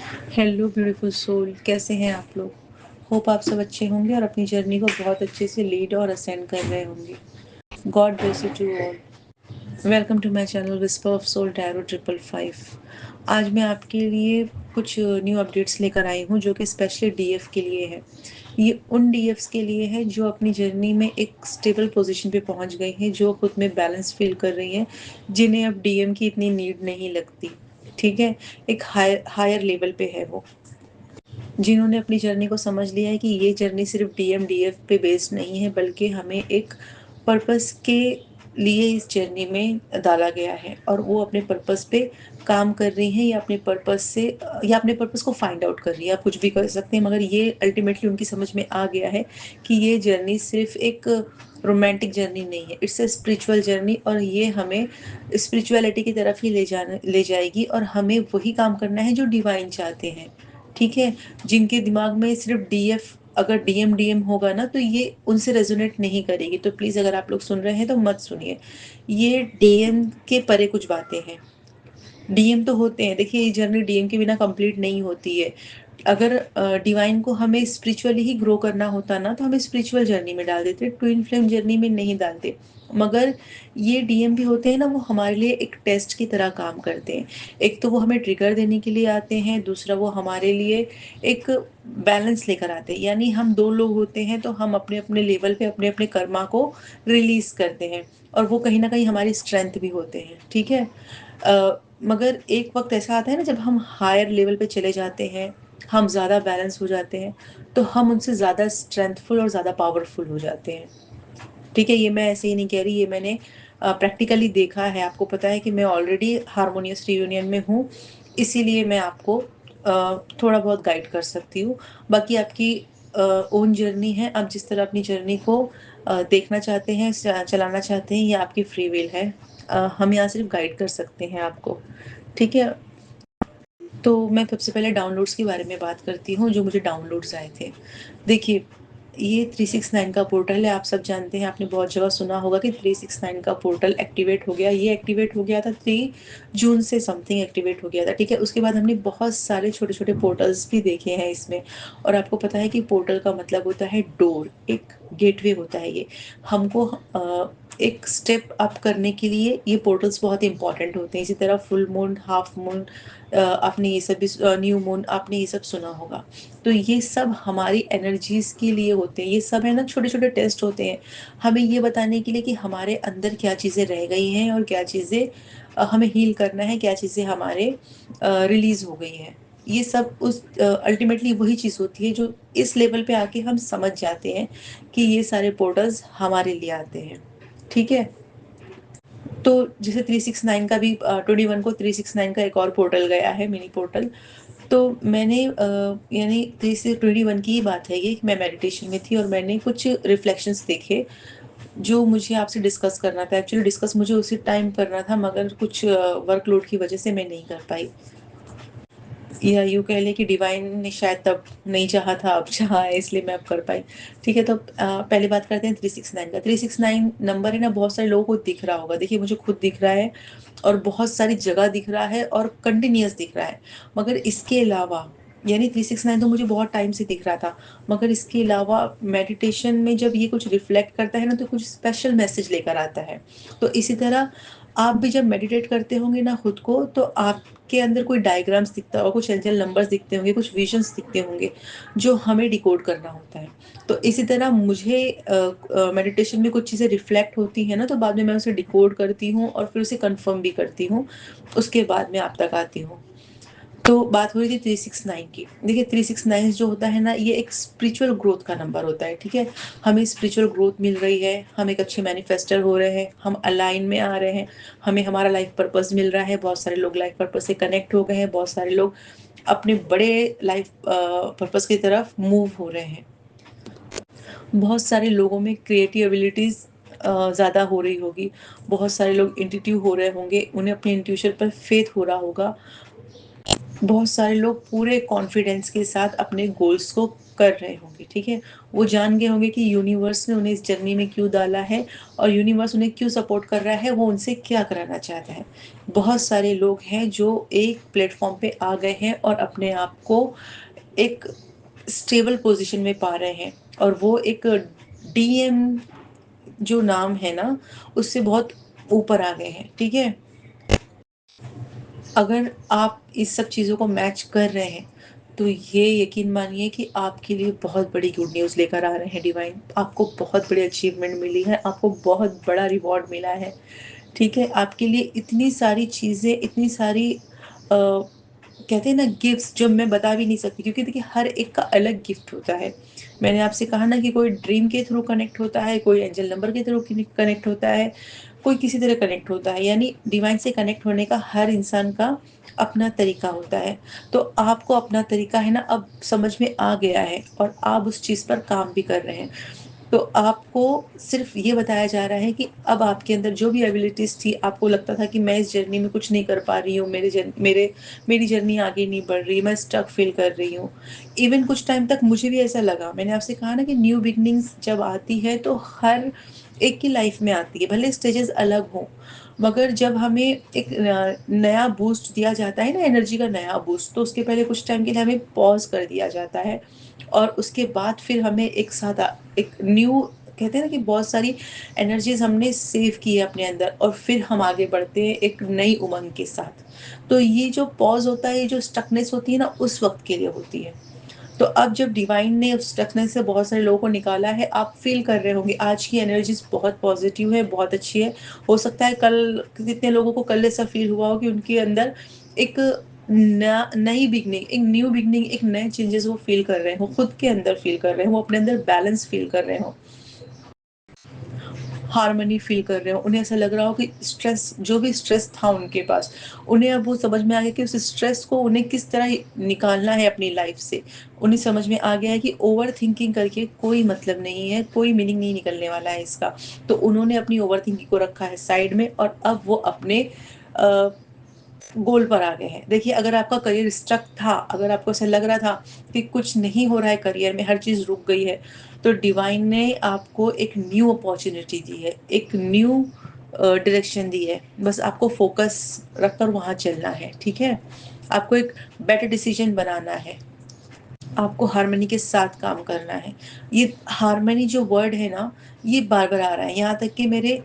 Hello beautiful soul, कैसे हैं आप लोग। होप आप सब अच्छे होंगे और अपनी जर्नी को बहुत अच्छे से लीड और असेंड कर रहे होंगे। God bless you to all. Welcome to my channel whisper of soul tarot 555। आज मैं आपके लिए कुछ न्यू अपडेट्स लेकर आई हूँ जो कि स्पेशली डीएफ के लिए है। ये उन डीएफ्स के लिए है जो अपनी जर्नी में एक स्टेबल पोजीशन पे पहुंच गई हैं, जो खुद में बैलेंस फील कर रही हैं, जिन्हें अब डीएम की इतनी नीड नहीं लगती। ठीक है, एक हायर लेवल पे है वो, जिन्होंने अपनी जर्नी को समझ लिया है कि ये जर्नी सिर्फ डीएम डीएफ पे बेस्ड नहीं है, बल्कि हमें एक पर्पस के लिए इस जर्नी में डाला गया है और वो अपने पर्पस पे काम कर रही हैं या अपने पर्पस से या अपने पर्पस को फाइंड आउट कर रही है। आप कुछ भी कर सकते हैं, मगर ये अल्टीमेटली उनकी समझ में आ गया है कि ये जर्नी सिर्फ एक रोमांटिक जर्नी नहीं है, इट्स ए स्पिरिचुअल जर्नी, और ये हमें स्पिरिचुअलिटी की तरफ ही ले जाएगी और हमें वही काम करना है जो डिवाइन चाहते हैं। ठीक है, जिनके दिमाग में सिर्फ डीएफ, अगर डीएम डीएम होगा ना तो ये उनसे रेजोनेट नहीं करेगी। तो प्लीज अगर आप लोग सुन रहे हैं तो मत सुनिए, ये डीएम के परे कुछ बातें हैं। डीएम तो होते हैं, देखिए ये जर्नी डीएम के बिना कंप्लीट नहीं होती है। अगर डिवाइन को हमें स्पिरिचुअली ही ग्रो करना होता ना तो हमें स्पिरिचुअल जर्नी में डाल देते, ट्विन फ्लेम जर्नी में नहीं डालते। मगर ये डीएम भी होते हैं ना, वो हमारे लिए एक टेस्ट की तरह काम करते हैं। एक तो वो हमें ट्रिगर देने के लिए आते हैं, दूसरा वो हमारे लिए एक बैलेंस लेकर आते हैं। यानी हम दो लोग होते हैं तो हम अपने अपने लेवल पे अपने अपने कर्मा को रिलीज करते हैं, और वो कहीं ना कहीं हमारी स्ट्रेंथ भी होते हैं। ठीक है, मगर एक वक्त ऐसा आता है ना जब हम हायर लेवल पे चले जाते हैं, हम ज़्यादा बैलेंस हो जाते हैं, तो हम उनसे ज़्यादा स्ट्रेंथफुल और ज़्यादा पावरफुल हो जाते हैं। ठीक है, ये मैं ऐसे ही नहीं कह रही, ये मैंने प्रैक्टिकली देखा है। आपको पता है कि मैं ऑलरेडी हारमोनियस रियूनियन में हूँ, इसीलिए मैं आपको थोड़ा बहुत गाइड कर सकती हूँ। बाकी आपकी ओन जर्नी है, आप जिस तरह अपनी जर्नी को देखना चाहते हैं, चलाना चाहते हैं, ये आपकी फ्री विल है। हम यहाँ सिर्फ गाइड कर सकते हैं आपको। ठीक है, तो मैं सबसे पहले डाउनलोड्स के बारे में बात करती हूँ, जो मुझे डाउनलोड्स आए थे। देखिए, ये 369 का पोर्टल है, आप सब जानते हैं, आपने बहुत जगह सुना होगा कि 369 का पोर्टल एक्टिवेट हो गया। ये एक्टिवेट हो गया था 3 जून से, समथिंग एक्टिवेट हो गया था। ठीक है, उसके बाद हमने बहुत सारे छोटे छोटे पोर्टल्स भी देखे हैं इसमें। और आपको पता है कि पोर्टल का मतलब होता है डोर, एक गेटवे होता है ये। हमको एक स्टेप अप करने के लिए ये पोर्टल्स बहुत इंपॉर्टेंट होते हैं। इसी तरह फुल मून, हाफ मून, आपने ये सब भी, न्यू मून, आपने ये सब सुना होगा। तो ये सब हमारी एनर्जीज के लिए होते हैं। ये सब है ना, छोटे छोटे टेस्ट होते हैं हमें ये बताने के लिए कि हमारे अंदर क्या चीज़ें रह गई हैं और क्या चीज़ें हमें हील करना है, क्या चीज़ें हमारे रिलीज हो गई हैं। ये सब उस अल्टीमेटली वही चीज़ होती है जो इस लेवल पे आके हम समझ जाते हैं कि ये सारे पोर्टल्स हमारे लिए आते हैं। ठीक है, तो जैसे 369 का भी 21 को 369 का एक और पोर्टल गया है, मिनी पोर्टल। तो मैंने यानी 3 से 21 की ही बात है ये, कि मैं मेडिटेशन में थी और मैंने कुछ रिफ्लेक्शंस देखे जो मुझे आपसे डिस्कस करना था। एक्चुअली डिस्कस मुझे उसी टाइम करना था, मगर कुछ वर्कलोड की वजह से मैं नहीं कर पाई, या यूँ कह लें कि डिवाइन ने शायद तब नहीं चाहा था, अब चाहा है, इसलिए मैं अब कर पाई। ठीक है, तो पहले बात करते हैं 369 का। 369 नंबर है ना, बहुत सारे लोगों को दिख रहा होगा। देखिए, मुझे खुद दिख रहा है और बहुत सारी जगह दिख रहा है और कंटिन्यूअस दिख रहा है। मगर इसके अलावा, यानी 369 तो मुझे बहुत टाइम से दिख रहा था, मगर इसके अलावा मेडिटेशन में जब ये कुछ रिफ्लेक्ट करता है ना तो कुछ स्पेशल मैसेज लेकर आता है। तो इसी तरह आप भी जब मेडिटेट करते होंगे ना खुद को, तो आपके अंदर कोई डायग्राम्स दिखता होगा, कुछ एंजल नंबर्स दिखते होंगे, कुछ विजन्स दिखते होंगे जो हमें डिकोड करना होता है। तो इसी तरह मुझे मेडिटेशन में कुछ चीज़ें रिफ्लेक्ट होती हैं ना, तो बाद में मैं उसे डिकोड करती हूँ और फिर उसे कंफर्म भी करती हूँ, उसके बाद मैं आप तक आती हूँ। तो बात हो रही थी 369 की। देखिए, 369 जो होता है ना, ये एक स्पिरिचुअल ग्रोथ का नंबर होता है। ठीक है, हमें स्पिरिचुअल ग्रोथ मिल रही है, हम एक अच्छे मैनिफेस्टर हो रहे हैं, हम अलाइन में आ रहे हैं, हमें हमारा लाइफ पर्पस मिल रहा है। बहुत सारे लोग लाइफ पर्पस से कनेक्ट हो गए हैं, बहुत सारे लोग अपने बड़े लाइफ पर्पस की तरफ मूव हो रहे हैं। बहुत सारे लोगों में क्रिएटिव एबिलिटीज़ ज़्यादा हो रही होगी, बहुत सारे लोग इंट्यूटिव हो रहे होंगे, उन्हें अपने इंट्यूशन पर फेथ हो रहा होगा। बहुत सारे लोग पूरे कॉन्फिडेंस के साथ अपने गोल्स को कर रहे होंगे, ठीक है। वो जान गए होंगे कि यूनिवर्स ने उन्हें इस जर्नी में क्यों डाला है और यूनिवर्स उन्हें क्यों सपोर्ट कर रहा है, वो उनसे क्या कराना चाहता है। बहुत सारे लोग हैं जो एक प्लेटफॉर्म पे आ गए हैं और अपने आप को एक स्टेबल पोजीशन में पा रहे हैं, और वो एक डीएम जो नाम है ना, उससे बहुत ऊपर आ गए हैं, ठीक है। अगर आप इस सब चीज़ों को मैच कर रहे हैं तो ये यकीन मानिए कि आपके लिए बहुत बड़ी गुड न्यूज़ लेकर आ रहे हैं डिवाइन। आपको बहुत बड़ी अचीवमेंट मिली है, आपको बहुत बड़ा रिवॉर्ड मिला है, ठीक है। आपके लिए इतनी सारी चीज़ें, इतनी सारी कहते हैं ना गिफ्ट्स, जो मैं बता भी नहीं सकती, क्योंकि देखिए हर एक का अलग गिफ्ट होता है। मैंने आपसे कहा ना कि कोई ड्रीम के थ्रू कनेक्ट होता है, कोई एंजल नंबर के थ्रू कनेक्ट होता है, कोई किसी तरह कनेक्ट होता है। यानी डिवाइन से कनेक्ट होने का हर इंसान का अपना तरीका होता है। तो आपको अपना तरीका है ना अब समझ में आ गया है, और आप उस चीज़ पर काम भी कर रहे हैं। तो आपको सिर्फ ये बताया जा रहा है कि अब आपके अंदर जो भी एबिलिटीज थी, आपको लगता था कि मैं इस जर्नी में कुछ नहीं कर पा रही हूँ, मेरी जर्नी आगे नहीं बढ़ रही, मैं स्टक फील कर रही हूँ। इवन कुछ टाइम तक मुझे भी ऐसा लगा। मैंने आपसे कहा ना कि न्यू बिगनिंग्स जब आती है तो हर एक की लाइफ में आती है, भले स्टेजेस अलग हों, मगर जब हमें एक नया बूस्ट दिया जाता है ना, एनर्जी का नया बूस्ट, तो उसके पहले कुछ टाइम के लिए हमें पॉज कर दिया जाता है, और उसके बाद फिर हमें एक साथ एक न्यू, कहते हैं ना कि बहुत सारी एनर्जीज हमने सेव की है अपने अंदर, और फिर हम आगे बढ़ते हैं एक नई उमंग के साथ। तो ये जो पॉज होता है, ये जो स्टकनेस होती है ना, उस वक्त के लिए होती है। तो अब जब डिवाइन ने उस स्टकनेस से बहुत सारे लोगों को निकाला है, आप फील कर रहे होंगे आज की एनर्जीज बहुत पॉजिटिव है, बहुत अच्छी है। हो सकता है कल कितने लोगों को कल ऐसा फील हुआ हो कि उनके अंदर एक नई बिगनिंग, एक न्यू बिगनिंग, एक नए चेंजेस वो फील कर रहे हो, खुद के अंदर फील कर रहे हो, वो अपने अंदर बैलेंस फील कर रहे हो, हार्मनी फील कर रहे हो। उन्हें ऐसा लग रहा हो कि स्ट्रेस, जो भी स्ट्रेस था उनके पास, उन्हें अब वो समझ में आ गया कि उस स्ट्रेस को उन्हें किस तरह निकालना है अपनी लाइफ से। उन्हें समझ में आ गया है कि ओवर थिंकिंग करके कोई मतलब नहीं है, कोई मीनिंग नहीं निकलने वाला है इसका। तो उन्होंने अपनी ओवर थिंकिंग को रखा है साइड में, और अब वो अपने गोल पर आ गए हैं। देखिए अगर आपका करियर स्टक था, अगर आपको ऐसा लग रहा था कि कुछ नहीं हो रहा है करियर में, हर चीज़ रुक गई है, तो डिवाइन ने आपको एक न्यू अपॉर्चुनिटी दी है, एक न्यू डायरेक्शन दी है। बस आपको फोकस रखकर वहाँ चलना है, ठीक है। आपको एक बेटर डिसीजन बनाना है, आपको हार्मनी के साथ काम करना है। ये हार्मनी जो वर्ड है ना, ये बार बार आ रहा है, यहाँ तक कि मेरे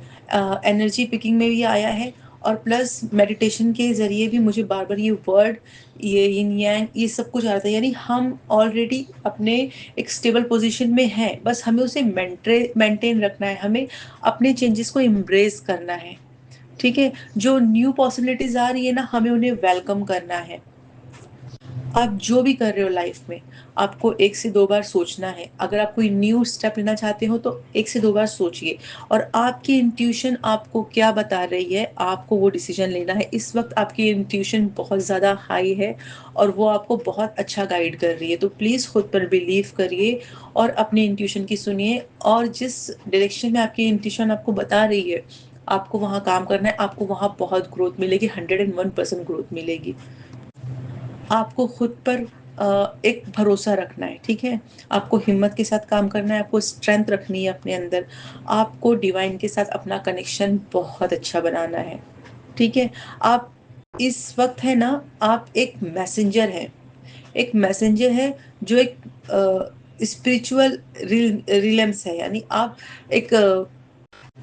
एनर्जी पिकिंग में भी आया है, और प्लस मेडिटेशन के ज़रिए भी मुझे बार बार ये वर्ड, ये यिन यांग, ये सब कुछ आ रहा था। यानी हम ऑलरेडी अपने एक स्टेबल पोजीशन में हैं, बस हमें उसे मेंटेन रखना है, हमें अपने चेंजेस को एम्ब्रेस करना है, ठीक है। जो न्यू पॉसिबिलिटीज आ रही है ना, हमें उन्हें वेलकम करना है। आप जो भी कर रहे हो लाइफ में, आपको एक से दो बार सोचना है। अगर आप कोई न्यू स्टेप लेना चाहते हो तो एक से दो बार सोचिए, और आपकी इंट्यूशन आपको क्या बता रही है, आपको वो डिसीजन लेना है। इस वक्त आपकी इंट्यूशन बहुत ज़्यादा हाई है, और वो आपको बहुत अच्छा गाइड कर रही है। तो प्लीज़ खुद पर बिलीव करिए और अपनी इंट्यूशन की सुनिए, और जिस डायरेक्शन में आपकी इंट्यूशन आपको बता रही है, आपको वहाँ काम करना है। आपको वहाँ बहुत ग्रोथ मिलेगी, 101% ग्रोथ मिलेगी। आपको खुद पर एक भरोसा रखना है, ठीक है। आपको हिम्मत के साथ काम करना है, आपको स्ट्रेंथ रखनी है अपने अंदर, आपको डिवाइन के साथ अपना कनेक्शन बहुत अच्छा बनाना है, ठीक है। आप इस वक्त है ना, आप एक मैसेंजर हैं, एक मैसेंजर है जो एक स्पिरिचुअल रिलेम्स है। यानी आप एक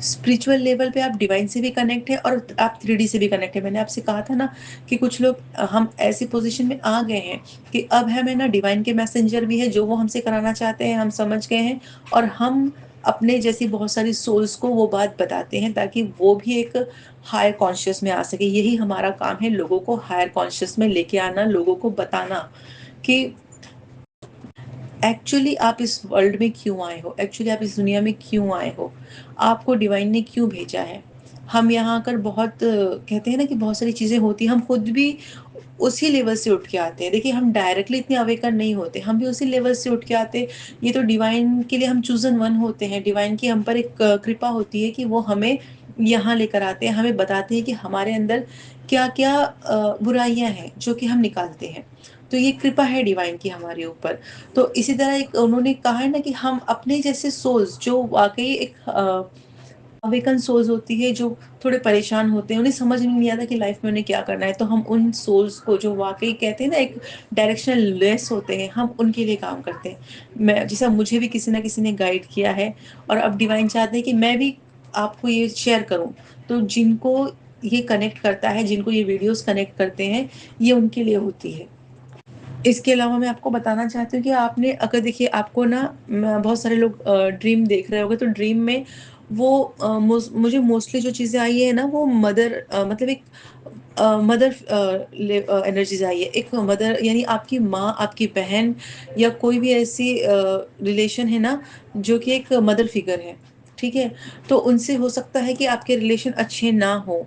स्पिरिचुअल लेवल पे आप डिवाइन से भी कनेक्ट है, और आप 3D से भी कनेक्ट है। मैंने आपसे कहा था ना कि कुछ लोग हम ऐसी पोजीशन में आ गए हैं कि अब हमें ना डिवाइन के मैसेंजर भी है, जो वो हमसे कराना चाहते हैं हम समझ गए हैं, और हम अपने जैसी बहुत सारी सोल्स को वो बात बताते हैं, ताकि वो भी एक हायर कॉन्शियस में आ सके। यही हमारा काम है, लोगों को हायर कॉन्शियस में लेके आना, लोगों को बताना कि एक्चुअली आप इस वर्ल्ड में क्यों आए हो, एक्चुअली आप इस दुनिया में क्यों आए हो, आपको डिवाइन ने क्यों भेजा है। हम यहाँ आकर बहुत कहते हैं ना कि बहुत सारी चीज़ें होती हैं, हम खुद भी उसी लेवल से उठ के आते हैं। देखिए हम डायरेक्टली इतने अवेकर नहीं होते, हम भी उसी लेवल से उठ के आते हैं। ये तो डिवाइन के लिए हम चूजन वन होते हैं, डिवाइन की हम पर एक कृपा होती है कि वो हमें यहाँ लेकर आते हैं, हमें बताते हैं कि हमारे अंदर क्या क्या बुराइयां हैं जो कि हम निकालते हैं। तो ये कृपा है डिवाइन की हमारे ऊपर। तो इसी तरह एक उन्होंने कहा है ना कि हम अपने जैसे सोल्स जो वाकई एक अवेकन सोल्स होती है, जो थोड़े परेशान होते हैं, उन्हें समझ में नहीं आता कि लाइफ में उन्हें क्या करना है, तो हम उन सोल्स को जो वाकई कहते हैं ना एक डायरेक्शनल लेस होते हैं, हम उनके लिए काम करते हैं। मैं जैसा मुझे भी किसी ना किसी ने गाइड किया है, और अब डिवाइन चाहते हैं कि मैं भी आपको ये शेयर करूं। तो जिनको ये कनेक्ट करता है, जिनको ये वीडियोस कनेक्ट करते हैं, ये उनके लिए होती है। इसके अलावा मैं आपको बताना चाहती हूँ कि आपने अगर देखिए आपको ना बहुत सारे लोग ड्रीम देख रहे होंगे, तो ड्रीम में वो मुझे मोस्टली जो चीज़ें आई है ना, वो मदर मतलब एक मदर एनर्जीज आई है। एक मदर यानी आपकी माँ, आपकी बहन, या कोई भी ऐसी रिलेशन है ना जो कि एक मदर फिगर है, ठीक है। तो उनसे हो सकता है कि आपके रिलेशन अच्छे ना हो,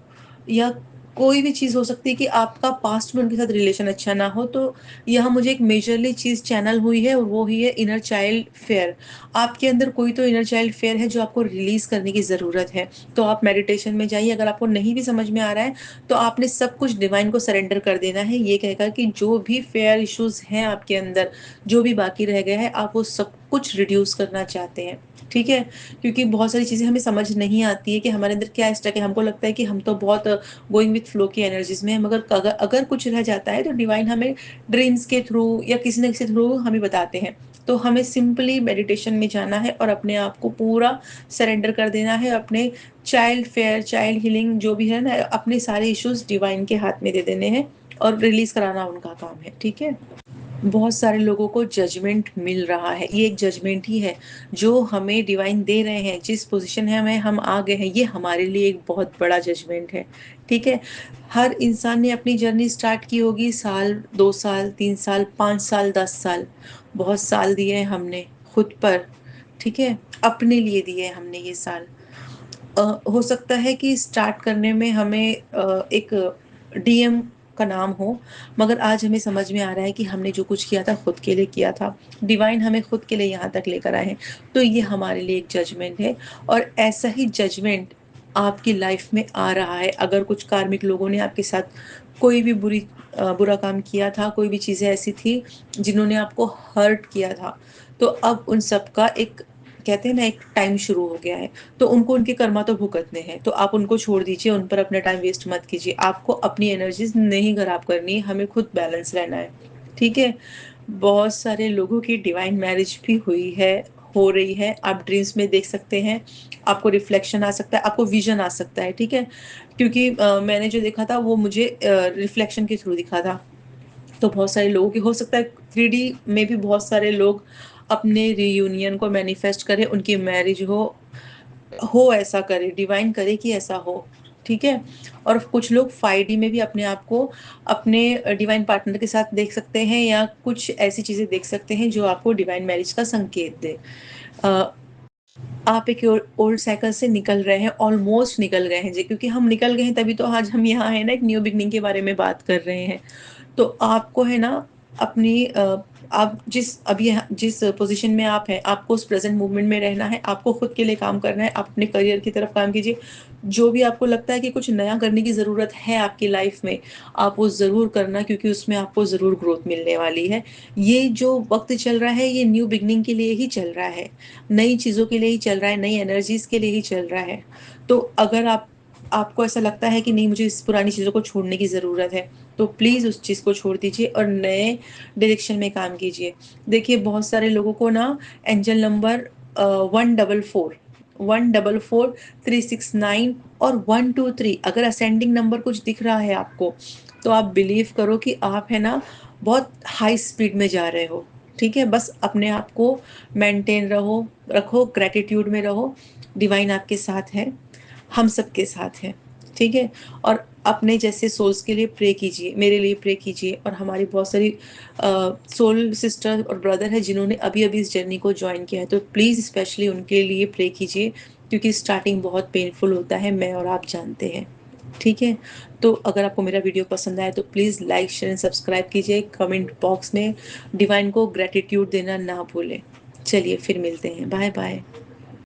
या कोई भी चीज़ हो सकती है कि आपका पास्ट में उनके साथ रिलेशन अच्छा ना हो। तो यहाँ मुझे एक मेजरली चीज़ चैनल हुई है, और वो ही है इनर चाइल्ड फेयर। आपके अंदर कोई तो इनर चाइल्ड फेयर है जो आपको रिलीज करने की ज़रूरत है। तो आप मेडिटेशन में जाइए। अगर आपको नहीं भी समझ में आ रहा है, तो आपने सब कुछ डिवाइन को सरेंडर कर देना है, ये कहकर कि जो भी फेयर इश्यूज हैं आपके अंदर, जो भी बाकी रह गया है, आप वो सब कुछ रिड्यूस करना चाहते हैं, ठीक है। क्योंकि बहुत सारी चीज़ें हमें समझ नहीं आती है कि हमारे अंदर क्या स्टक है। हमको लगता है कि हम तो बहुत गोइंग विथ फ्लो की एनर्जीज में है, मगर अगर कुछ रह जाता है तो डिवाइन हमें ड्रीम्स के थ्रू या किसी न किसी थ्रू हमें बताते हैं। तो हमें सिंपली मेडिटेशन में जाना है और अपने आप को पूरा सरेंडर कर देना है। अपने चाइल्ड फेयर, चाइल्ड हीलिंग जो भी है ना, अपने सारे इश्यूज डिवाइन के हाथ में दे देने हैं, और रिलीज कराना उनका काम है, ठीक है। बहुत सारे लोगों को जजमेंट मिल रहा है, ये एक जजमेंट ही है जो हमें डिवाइन दे रहे हैं। जिस पोजीशन है में हम आ गए हैं, ये हमारे लिए एक बहुत बड़ा जजमेंट है, ठीक है। हर इंसान ने अपनी जर्नी स्टार्ट की होगी, साल, 2 साल, 3 साल, 5 साल, 10 साल, बहुत साल दिए हैं हमने खुद पर, ठीक है। अपने लिए दिए हैं हमने ये साल। हो सकता है कि स्टार्ट करने में हमें एक डीएम का नाम हो, मगर आज हमें समझ में आ रहा है कि हमने जो कुछ किया था खुद के लिए किया था। डिवाइन हमें खुद के लिए यहाँ तक लेकर आए हैं, तो ये हमारे लिए एक जजमेंट है। और ऐसा ही जजमेंट आपकी लाइफ में आ रहा है। अगर कुछ कार्मिक लोगों ने आपके साथ कोई भी बुरा काम किया था, कोई भी चीज़ें ऐसी थी जिन्होंने आपको हर्ट किया था, तो अब उन सब का एक, कहते हैं ना, एक टाइम शुरू हो गया है। तो उनको उनके कर्मा तो भुगतने हैं, तो आप उनको छोड़ दीजिए, उन पर अपना टाइम वेस्ट मत कीजिए। आपको अपनी एनर्जीज नहीं खराब करनी है, हमें खुद बैलेंस रहना है, ठीक है। बहुत सारे लोगों की डिवाइन मैरिज भी हुई है, हो रही है, आप ड्रीम्स में देख सकते हैं। आपको रिफ्लेक्शन आ सकता है, आपको विजन आ सकता है, ठीक है। क्योंकि मैंने जो देखा था वो मुझे रिफ्लेक्शन के थ्रू दिखा था। तो बहुत सारे लोगों की हो सकता है 3D में भी बहुत सारे लोग अपने रियूनियन को मैनिफेस्ट करें, उनकी मैरिज हो ऐसा करे, डिवाइन करे कि ऐसा हो, ठीक है। और कुछ लोग 5D में भी अपने आप को अपने डिवाइन पार्टनर के साथ देख सकते हैं, या कुछ ऐसी चीजें देख सकते हैं जो आपको डिवाइन मैरिज का संकेत दे। अ, आप एक ओल्ड साइकिल से निकल रहे हैं, ऑलमोस्ट निकल गए हैं जी, क्योंकि हम निकल गए हैं तभी तो आज हम यहाँ हैं ना, एक न्यू बिगनिंग के बारे में बात कर रहे हैं। तो आपको है ना अपनी आप जिस पोजीशन में आप हैं, आपको उस प्रेजेंट मूवमेंट में रहना है, आपको खुद के लिए काम करना है, आप अपने करियर की तरफ काम कीजिए। जो भी आपको लगता है कि कुछ नया करने की ज़रूरत है आपकी लाइफ में, आप वो ज़रूर करना, क्योंकि उसमें आपको ज़रूर ग्रोथ मिलने वाली है। ये जो वक्त चल रहा है, ये न्यू बिगनिंग के लिए ही चल रहा है, नई चीज़ों के लिए ही चल रहा है, नई एनर्जीज के लिए ही चल रहा है। तो अगर आपको ऐसा लगता है कि नहीं, मुझे इस पुरानी चीज़ों को छोड़ने की ज़रूरत है, तो प्लीज़ उस चीज़ को छोड़ दीजिए और नए डायरेक्शन में काम कीजिए। देखिए बहुत सारे लोगों को ना एंजल नंबर 144, 144, 369 और 123, अगर असेंडिंग नंबर कुछ दिख रहा है आपको, तो आप बिलीव करो कि आप है ना बहुत हाई स्पीड में जा रहे हो, ठीक है। बस अपने आप को मेंटेन रखो, ग्रेटिट्यूड में रहो। डिवाइन आपके साथ है, हम सबके साथ हैं, ठीक है। और अपने जैसे सोल्स के लिए प्रे कीजिए, मेरे लिए प्रे कीजिए, और हमारी बहुत सारी सोल सिस्टर और ब्रदर है जिन्होंने अभी अभी इस जर्नी को ज्वाइन किया है, तो प्लीज़ स्पेशली उनके लिए प्रे कीजिए, क्योंकि स्टार्टिंग बहुत पेनफुल होता है, मैं और आप जानते हैं, ठीक है। तो अगर आपको मेरा वीडियो पसंद आए तो please like, share and subscribe कीजिए। कमेंट बॉक्स में डिवाइन को ग्रेटिट्यूड देना ना भूलें। चलिए फिर मिलते हैं, बाय बाय।